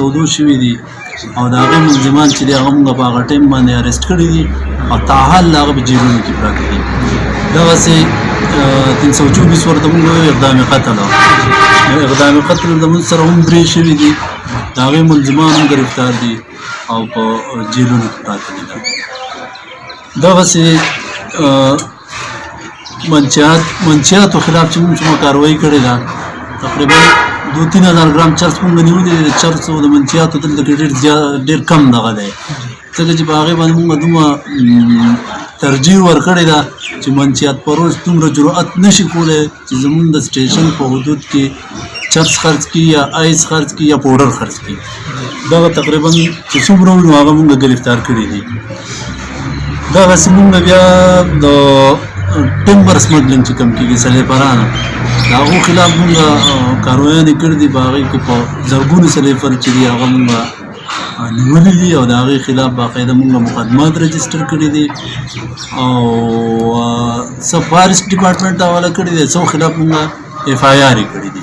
114 شوي دي او د هغې ملزمان چې دی هغه موږ په هغه ټایم باندې اریسټ کړي دي او تاحال هغه په جیلونو کې پراته دي. دغسې 324 ورته موږ وایو اقدام قتل. اقدام قتل زموږ سره هم 3 شوي دي، د هغې ملزمان هم ګرفتار دي او په جیلونو کې پراته دي. دغسې منشیاتو خلاف چې موږ څومره کاروایي کړې ده تقریبا 2-3 ګرام چرس موږ نیولي دي. د چرسو د منشیاتو دلته کې ډېر کم دغه دی، ځکه چې په هغې باندې موږ دومره ترجیح ورکړې ده چې منشیات فروش دومره جرأت نشي کولی چې زموږ د سټیشن په حدود کې چرس خرڅ کړي یا آیس خرڅ کړي یا پوډر خرڅ کړي. دغه تقریبا چې څومره وي نو هغه موږ ګرفتار کړي دي. دغسې موږ بیا د ټمبر سمګلینګ چې کوم کېږي سلیپرانه د هغو خلاف موږ کاروایانې کړي دي. په هغې کې په زرګونو سلیپر چې دي هغه موږ نیولي دي او د هغې خلاف باقاعده موږ مقدمات رجسټر کړي دي او څه فارسټ ډپارټمنټ ته حواله کړي دي، څو خلاف موږ FIR یې کړي دي.